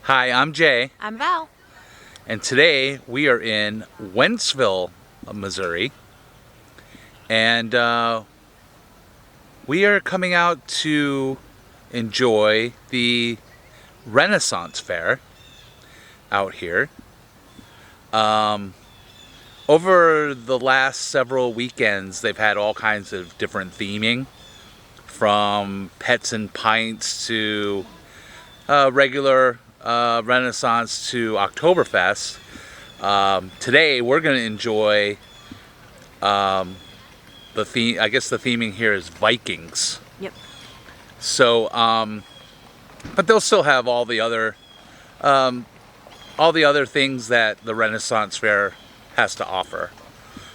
Hi, I'm Jay. I'm Val. And today we are in Wentzville, Missouri. And we are coming out to enjoy the Renaissance Fair out here. Over the last several weekends, they've had all kinds of different theming, from Pets and Pints to regular Renaissance to Oktoberfest. Today we're going to enjoy the theme. I guess the theming here is Vikings. Yep. So, but they'll still have all the other things that the Renaissance Fair has to offer.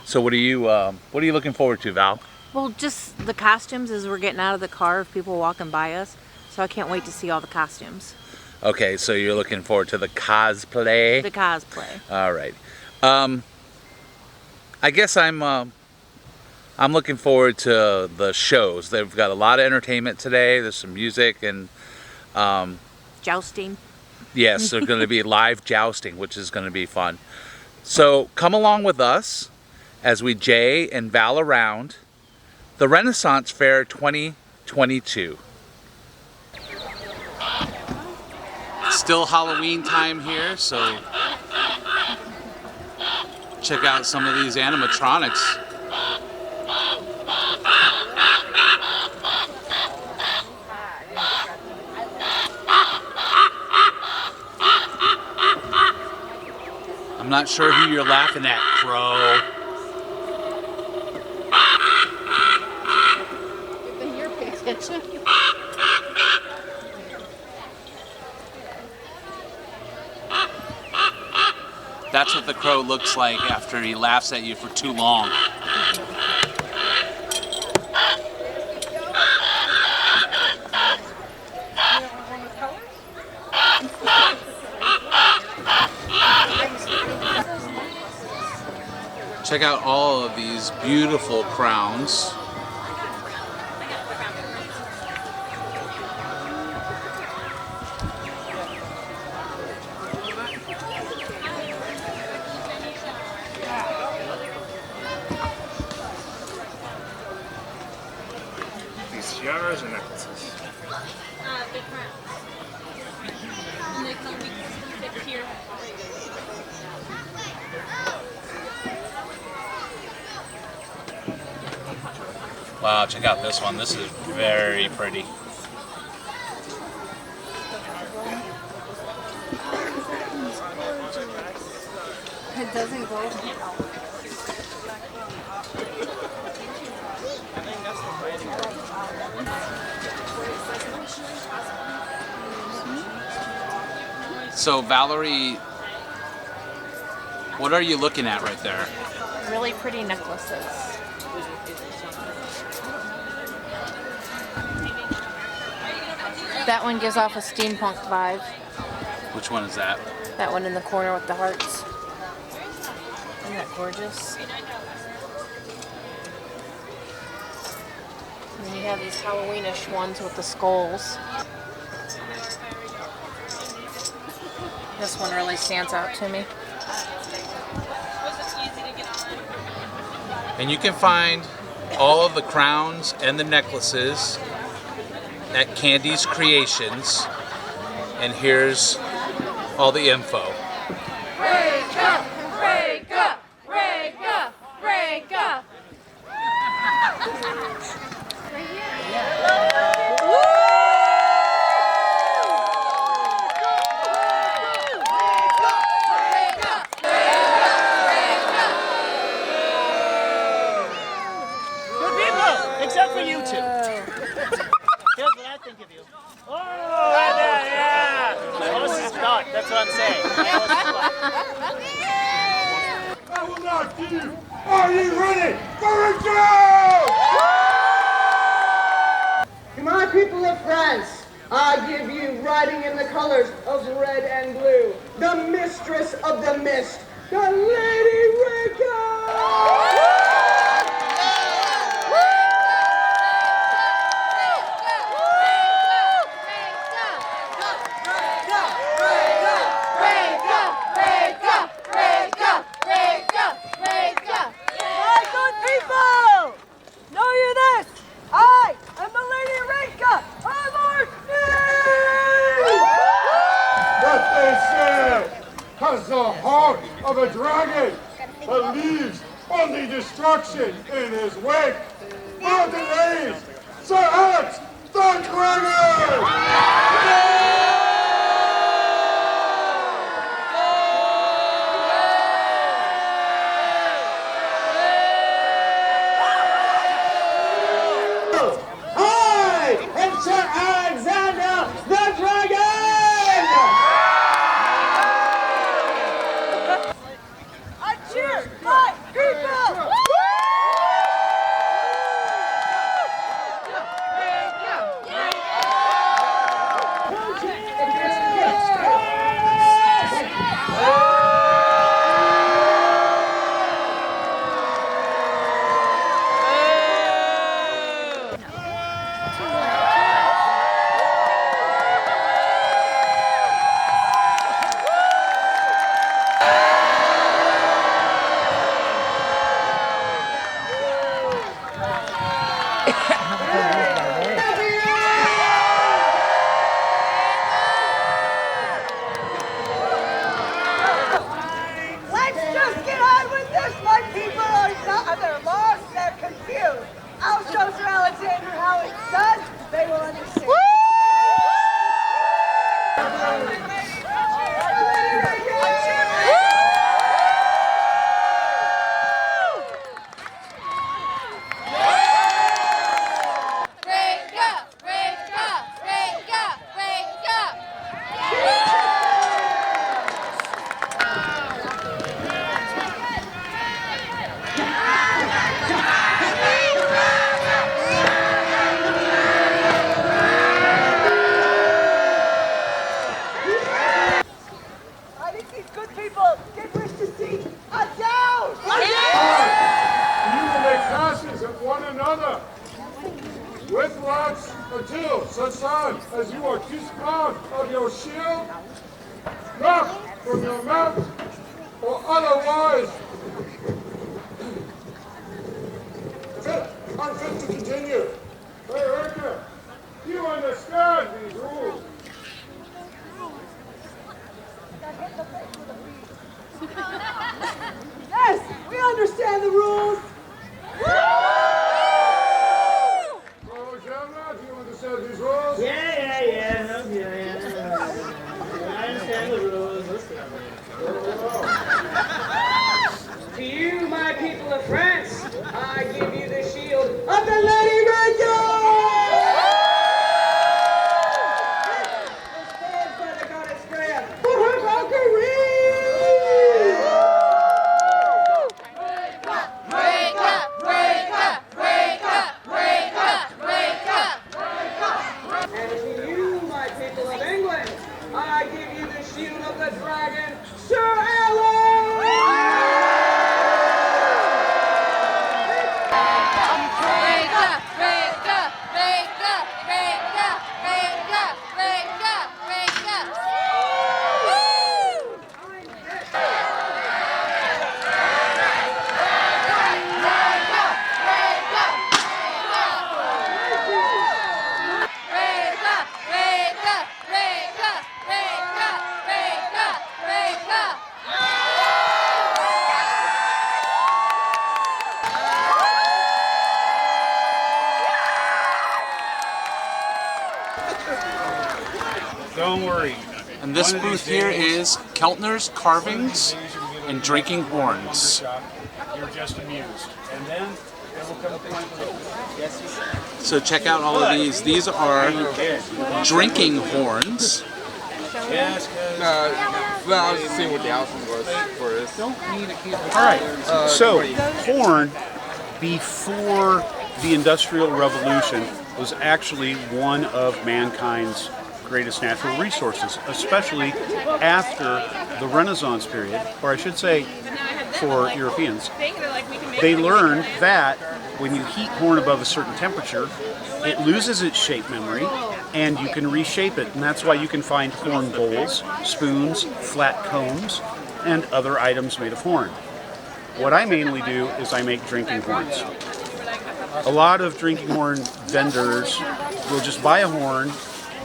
So, what are you looking forward to, Val? Well, just the costumes as we're getting out of the car of people walking by us. So I can't wait to see all the costumes. Okay, so you're looking forward to the cosplay? The cosplay. All right. I guess I'm looking forward to the shows. They've got a lot of entertainment today. There's some music and Jousting. yes, there's going to be live jousting, which is going to be fun. So come along with us as we Jay and Val around the Renaissance Fair 2022. It's still Halloween time here, so check out some of these animatronics. I'm not sure who you're laughing at, Crow. You're paying attention. That's what the crow looks like after he laughs at you for too long. Check out all of these beautiful crowns. These tiaras or necklaces? Big crowns. And they come fit here. Wow, check out this one. This is very pretty. It doesn't go. So Valerie, what are you looking at right there? Really pretty necklaces. That one gives off a steampunk vibe. Which one is that? That one in the corner with the hearts. Isn't that gorgeous? And then you have these Halloweenish ones with the skulls. This one really stands out to me. And you can find all of the crowns and the necklaces at Candy's Creations. And here's all the info. Break up, break up, break up, break up. Good people, except for you two. Here's what I think of you. Oh, yeah. Close is not. That's what I'm saying. I will not give. Are you ready for a go? To my people of France, I give you, riding in the colors of red and blue, the mistress of the mist, the Lady Rika! My good people! Know you this! I am the Lady Rinka of Orkney! What they say has the heart of a dragon, but leaves only destruction in his wake. For delays, Sir Alex the Dragon! I am Sir Alexander the Dragon! I cheer my people! Let's just get on with this! My people they're lost, they're confused. I'll show Sir Alexander how it's done. They will understand. Break up, break up, break up, break up. I think these good people get wish to see a down! You will make passes at one another with lance until such time as you are disarmed of your shield, knocked from your mount, or otherwise unfit to continue. Erica, you understand these rules. Yes, we understand the rules. So, Gemma, do you understand these rules? Yeah. I understand the rules. To you, my people of France, I give you the shield of the Lady Rika! This stands by the goddess Freya for her Valkyrie! Break up, break up, break up, break up, break up. And to you, my people of England, I give you the shield of the dragon, Sir Alex! Break up, Don't worry. And this booth here is Keltner's Carvings and Drinking Horns. You're just amused. And then it will come to So check out all of these. These are drinking horns. Yes, well, I was just seeing what the outcome was for this. all right. So, horn, before the Industrial Revolution, was actually one of mankind's greatest natural resources, especially after the Renaissance period, or I should say for Europeans. They learned that when you heat horn above a certain temperature, it loses its shape memory and you can reshape it. And that's why you can find horn bowls, spoons, flat combs, and other items made of horn. What I mainly do is I make drinking horns. A lot of drinking horn vendors will just buy a horn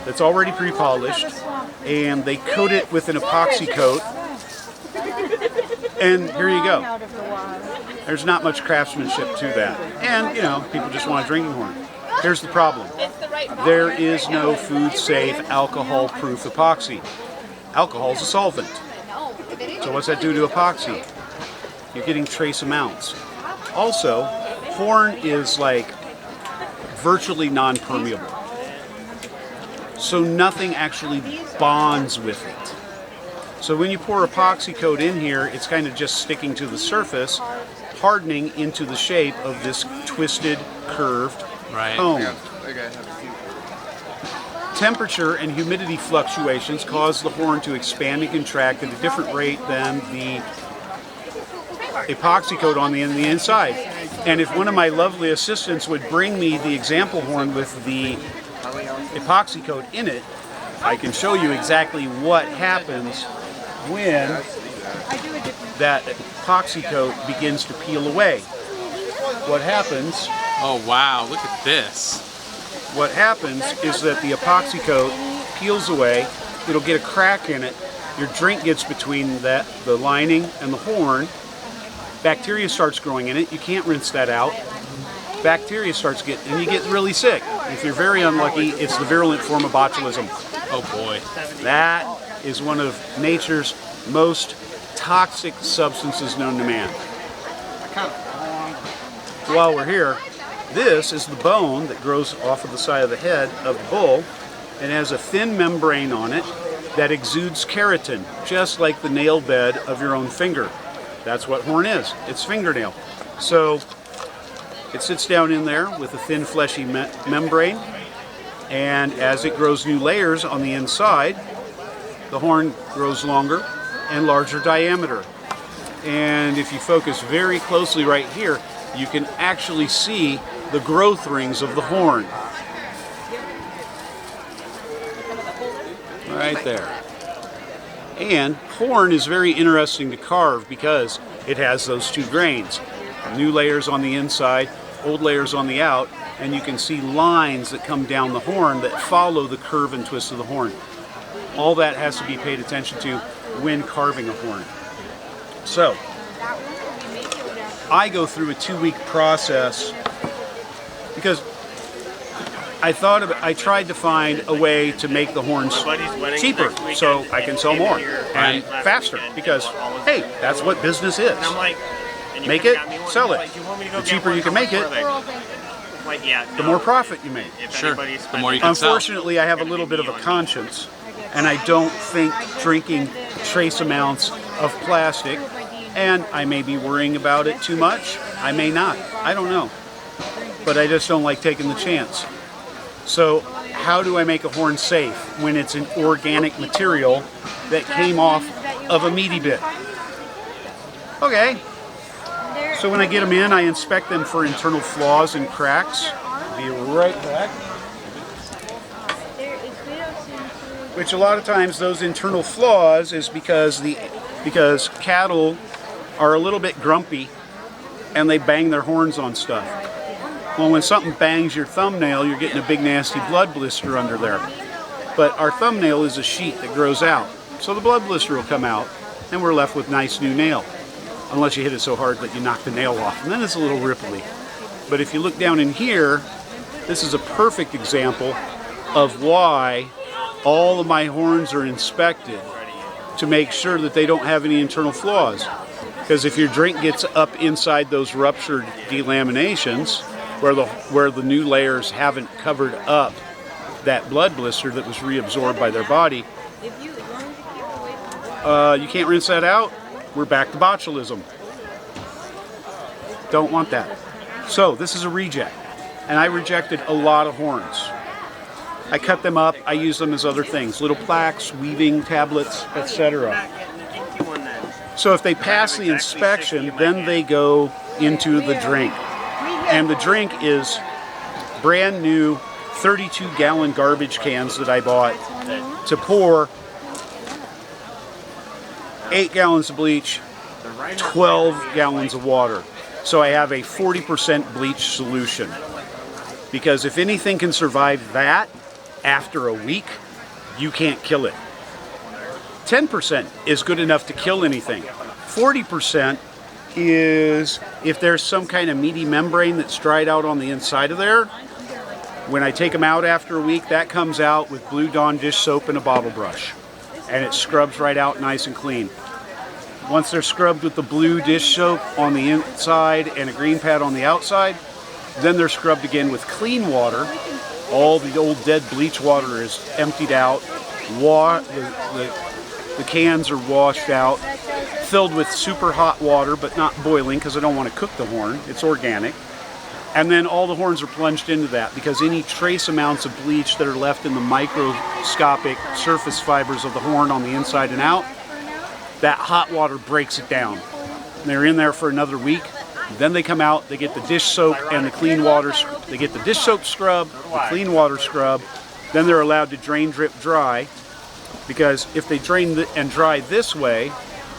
that's already pre-polished and they coat it with an epoxy coat, and here you go. There's not much craftsmanship to that. And, you know, people just want a drinking horn. Here's the problem. There is no food-safe, alcohol-proof epoxy. Alcohol is a solvent. So what's that do to epoxy? You're getting trace amounts. Also, horn is like virtually non-permeable. So nothing actually bonds with it. So when you pour epoxy coat in here, it's kind of just sticking to the surface, hardening into the shape of this twisted, curved cone. Temperature and humidity fluctuations cause the horn to expand and contract at a different rate than the epoxy coat on the inside. And if one of my lovely assistants would bring me the example horn with the epoxy coat in it, I can show you exactly what happens when that epoxy coat begins to peel away. What happens... Oh wow, look at this. What happens is that the epoxy coat peels away, it'll get a crack in it, your drink gets between the lining and the horn, bacteria starts growing in it, you can't rinse that out, bacteria starts getting, and you get really sick. If you're very unlucky, it's the virulent form of botulism. Oh boy. That is one of nature's most toxic substances known to man. While we're here, this is the bone that grows off of the side of the head of the bull and has a thin membrane on it that exudes keratin, just like the nail bed of your own finger. That's what horn is. It's fingernail. So it sits down in there with a thin fleshy membrane, and as it grows new layers on the inside, the horn grows longer and larger diameter. And if you focus very closely right here, you can actually see the growth rings of the horn. Right there. And horn is very interesting to carve because it has those two grains. New layers on the inside, old layers on the out, and you can see lines that come down the horn that follow the curve and twist of the horn. All that has to be paid attention to when carving a horn. So, I go through a 2-week process because I tried to find a way to make the horns cheaper so I can sell more and faster because, hey, that's what business is. Make it, sell it. The cheaper you can make it, the more profit you make. Sure, the more you can sell. Unfortunately, I have a little bit of a conscience, and I don't think drinking trace amounts of plastic, and I may be worrying about it too much. I may not. I don't know. But I just don't like taking the chance. So how do I make a horn safe when it's an organic material that came off of a meaty bit? Okay. So when I get them in, I inspect them for internal flaws and cracks. Be right back. Which a lot of times those internal flaws is because cattle are a little bit grumpy and they bang their horns on stuff. Well, when something bangs your thumbnail, you're getting a big nasty blood blister under there. But our thumbnail is a sheet that grows out. So the blood blister will come out and we're left with nice new nail. Unless you hit it so hard that you knock the nail off, and then it's a little ripply. But if you look down in here, this is a perfect example of why all of my horns are inspected to make sure that they don't have any internal flaws. Because if your drink gets up inside those ruptured delaminations, where the new layers haven't covered up that blood blister that was reabsorbed by their body, you can't rinse that out. We're back to botulism. Don't want that. So this is a reject, and I rejected a lot of horns. I cut them up. I use them as other things, little plaques, weaving tablets, etc. So if they pass the inspection, then they go into the drink. And the drink is brand new 32-gallon garbage cans that I bought to pour 8 gallons of bleach, 12 gallons of water. So I have a 40% bleach solution. Because if anything can survive that after a week, you can't kill it. 10% is good enough to kill anything. 40% is if there's some kind of meaty membrane that's dried out on the inside of there. When I take them out after a week, that comes out with Blue Dawn dish soap and a bottle brush. And it scrubs right out nice and clean. Once they're scrubbed with the blue dish soap on the inside and a green pad on the outside, then they're scrubbed again with clean water. All the old dead bleach water is emptied out. The cans are washed out, filled with super hot water, but not boiling because I don't want to cook the horn. It's organic. And then all the horns are plunged into that because any trace amounts of bleach that are left in the microscopic surface fibers of the horn on the inside and out, that hot water breaks it down. And they're in there for another week. Then they come out, they get the dish soap and the clean water. They get the dish soap scrub, the clean water scrub. Then they're allowed to drain, drip, dry. Because if they drain and dry this way,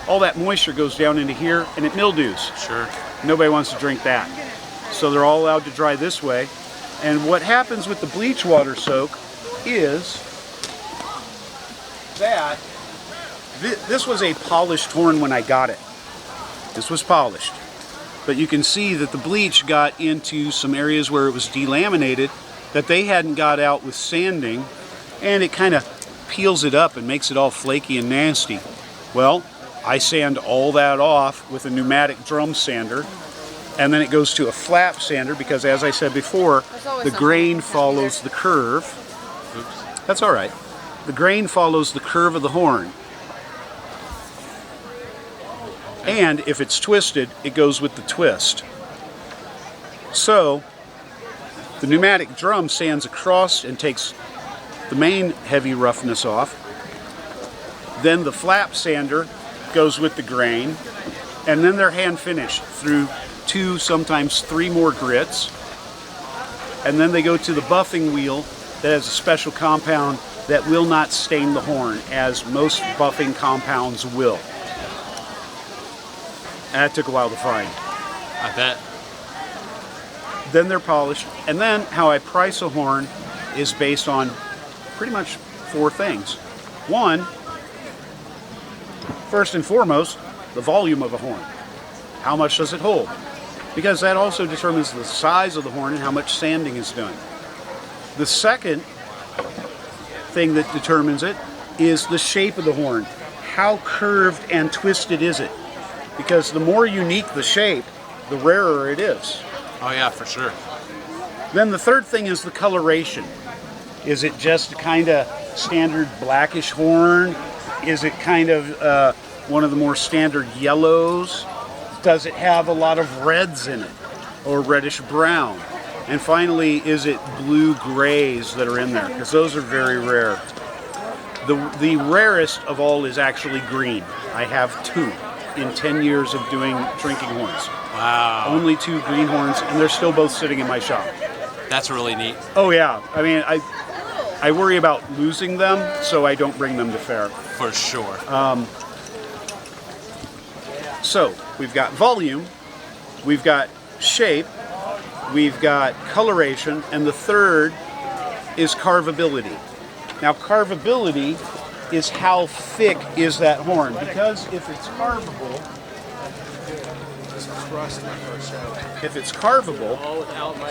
all that moisture goes down into here and it mildews. Sure. Nobody wants to drink that. So they're all allowed to dry this way. And what happens with the bleach water soak is that this was a polished horn when I got it. This was polished. But you can see that the bleach got into some areas where it was delaminated that they hadn't got out with sanding, and it kind of peels it up and makes it all flaky and nasty. Well, I sand all that off with a pneumatic drum sander, and then it goes to a flap sander because, as I said before, the grain follows the curve. Oops. That's all right. The grain follows the curve of the horn. And if it's twisted, it goes with the twist. So, the pneumatic drum sands across and takes the main heavy roughness off. Then the flap sander goes with the grain. And then they're hand finished through 2, sometimes 3 more grits. And then they go to the buffing wheel that has a special compound that will not stain the horn, as most buffing compounds will. That took a while to find. I bet. Then they're polished. And then how I price a horn is based on pretty much 4 things. 1, first and foremost, the volume of a horn. How much does it hold? Because that also determines the size of the horn and how much sanding is done. The second thing that determines it is the shape of the horn. How curved and twisted is it? Because the more unique the shape, the rarer it is. Oh yeah, for sure. Then the third thing is the coloration. Is it just a kind of standard blackish horn? Is it kind of one of the more standard yellows? Does it have a lot of reds in it? Or reddish brown? And finally, is it blue grays that are in there? Because those are very rare. The rarest of all is actually green. I have 2. In 10 years of doing drinking horns. Wow. Only 2 green horns, and they're still both sitting in my shop. That's really neat. Oh yeah, I mean, I worry about losing them, so I don't bring them to fair. For sure. So, we've got volume, we've got shape, we've got coloration, and the third is carvability. Now, carvability is how thick is that horn, because if it's carvable,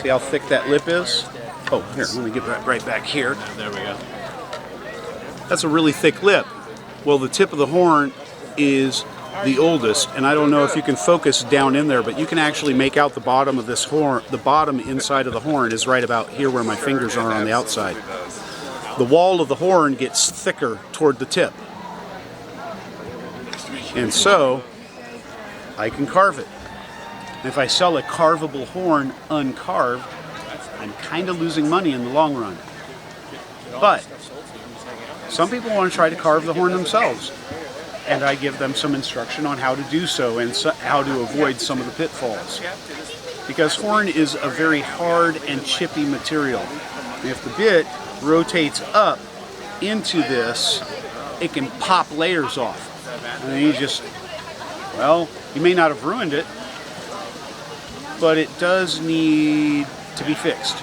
see how thick that lip is? Oh, here, let me get that right back here. There we go. that's a really thick lip. Well, the tip of the horn is the oldest, and I don't know if you can focus down in there, but you can actually make out the bottom of this horn. The bottom inside of the horn is right about here where my fingers are on the outside. The wall of the horn gets thicker toward the tip. And so, I can carve it. And if I sell a carvable horn uncarved, I'm kind of losing money in the long run. But some people want to try to carve the horn themselves, and I give them some instruction on how to do so and how to avoid some of the pitfalls. Because horn is a very hard and chippy material. And if the bit rotates up into this, it can pop layers off. And then you may not have ruined it, but it does need to be fixed.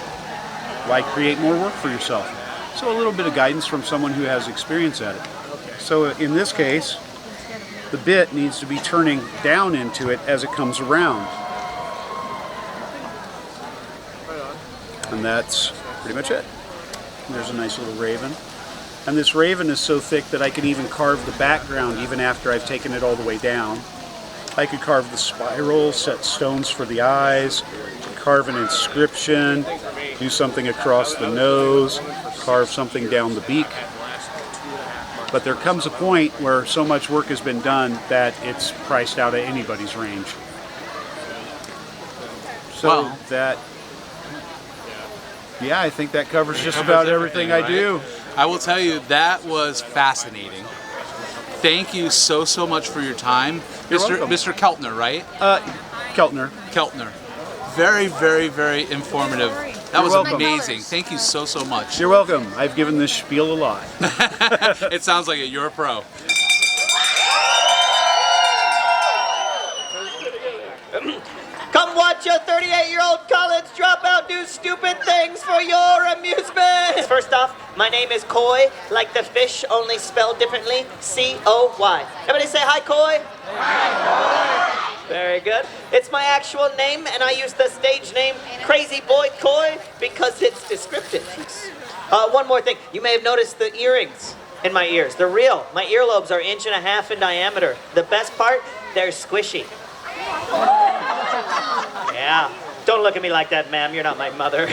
Why create more work for yourself? So a little bit of guidance from someone who has experience at it. So in this case, the bit needs to be turning down into it as it comes around. And that's pretty much it. And there's a nice little raven. And this raven is so thick that I can even carve the background even after I've taken it all the way down. I could carve the spiral, set stones for the eyes, carve an inscription, do something across the nose, carve something down the beak. But there comes a point where so much work has been done that it's priced out of anybody's range. So I think that covers just about everything I do. I will tell you, that was fascinating. Thank you so much for your time. Mr. Keltner, right? Keltner. Keltner. Very, very, very informative. That was amazing. Thank you so much. You're welcome. I've given this spiel a lot. It sounds like it. You're a pro. Come watch a 38-year-old college dropout do stupid things for your amusement. First off, my name is Koi, like the fish, only spelled differently, C-O-Y. Everybody say hi, Koi. Hi, Koi. Very good. It's my actual name, and I use the stage name Crazy Boy Koi because it's descriptive. One more thing. You may have noticed the earrings in my ears. They're real. My earlobes are 1.5 inches in diameter. The best part, they're squishy. Yeah. Don't look at me like that, ma'am. You're not my mother.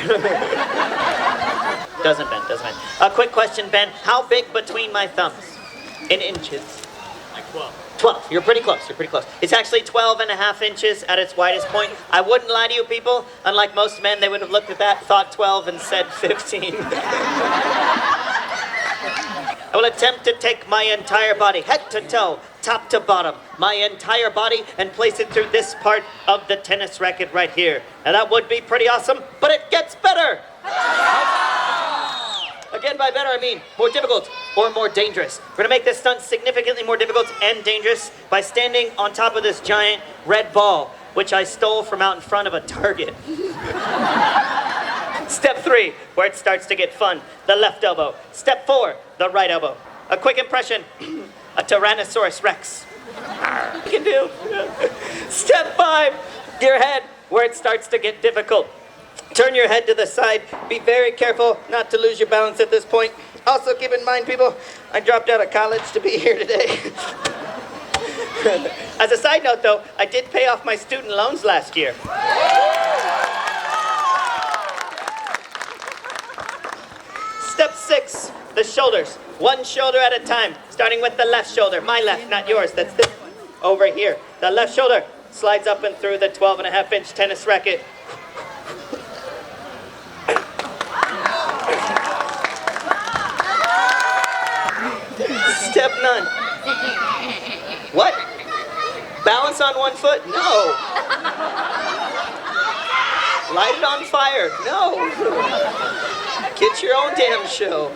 Doesn't bend. A quick question, Ben. How big between my thumbs? In inches. Like 12. 12. You're pretty close. It's actually 12.5 inches at its widest point. I wouldn't lie to you people. Unlike most men, they would have looked at that, thought 12, and said 15. I will attempt to take my entire body, head to toe, top to bottom, my entire body, and place it through this part of the tennis racket right here. Now that would be pretty awesome, but it gets better. Again, by better I mean more difficult or more dangerous. We're gonna make this stunt significantly more difficult and dangerous by standing on top of this giant red ball, which I stole from out in front of a Target. Step 3, where it starts to get fun, the left elbow. Step 4, the right elbow. A quick impression, a Tyrannosaurus Rex. You can do. Step 5, your head, where it starts to get difficult. Turn your head to the side. Be very careful not to lose your balance at this point. Also keep in mind, people, I dropped out of college to be here today. As a side note, though, I did pay off my student loans last year. Step 6, the shoulders. One shoulder at a time, starting with the left shoulder. My left, not yours. That's this one over here. The left shoulder slides up and through the 12.5-inch tennis racket. Step 9. What? Balance on one foot? No. Light it on fire? No. Get your own damn show.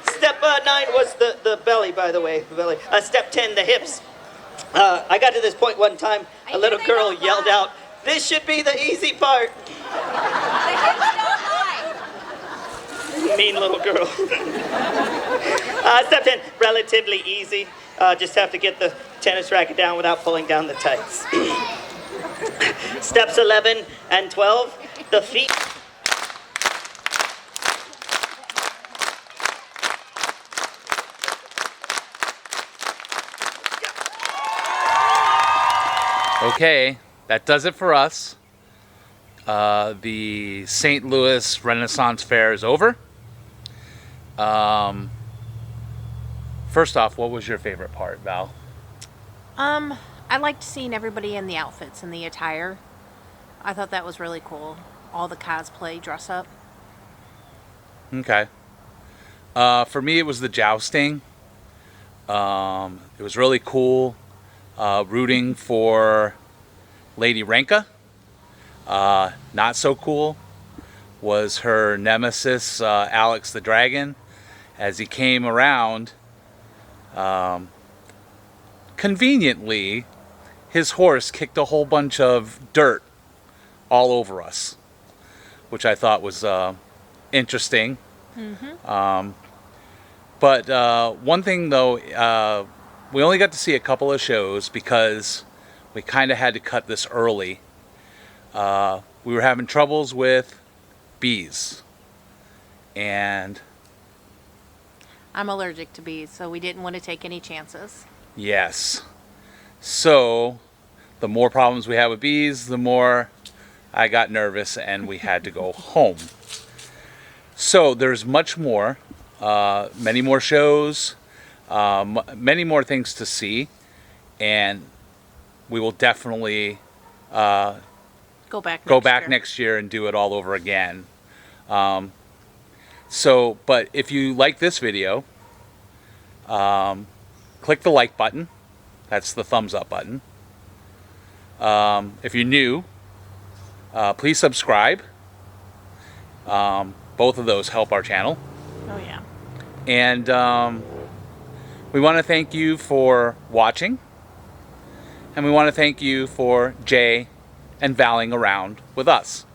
Step 9 was the belly, by the way. The belly. Step 10, the hips. I got to this point one time. A little girl yelled out, "This should be the easy part." Mean little girl. Step 10, relatively easy. Just have to get the tennis racket down without pulling down the tights. Steps 11 and 12, the feet. Okay, that does it for us. The St. Louis Renaissance Fair is over. First off, what was your favorite part, Val? I liked seeing everybody in the outfits and the attire. I thought that was really cool. All the cosplay dress up. Okay. For me, it was the jousting. It was really cool. Rooting for Lady Renka. Not so cool was her nemesis, Alex the Dragon. As he came around, conveniently, his horse kicked a whole bunch of dirt all over us, which I thought was interesting. But one thing though, we only got to see a couple of shows because we kind of had to cut this early. We were having troubles with bees, and I'm allergic to bees, so we didn't want to take any chances. yes, so the more problems we had with bees, the more I got nervous and we had to go home. So there's much more, many more shows, many more things to see, and we will definitely Go back year. Next year and do it all over again. But if you like this video, click the like button. That's the thumbs up button. If you're new, please subscribe. Both of those help our channel. Oh yeah. And we want to thank you for watching. And we want to thank you for Jay and Valing around with us.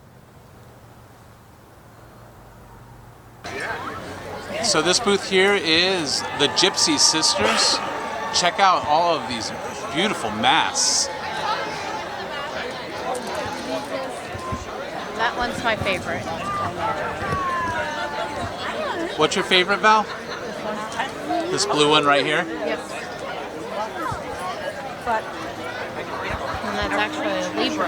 So this booth here is the Gypsy Sisters. Check out all of these beautiful masks. That one's my favorite. What's your favorite, Val? This blue one right here? Yep. And that's actually a Libra.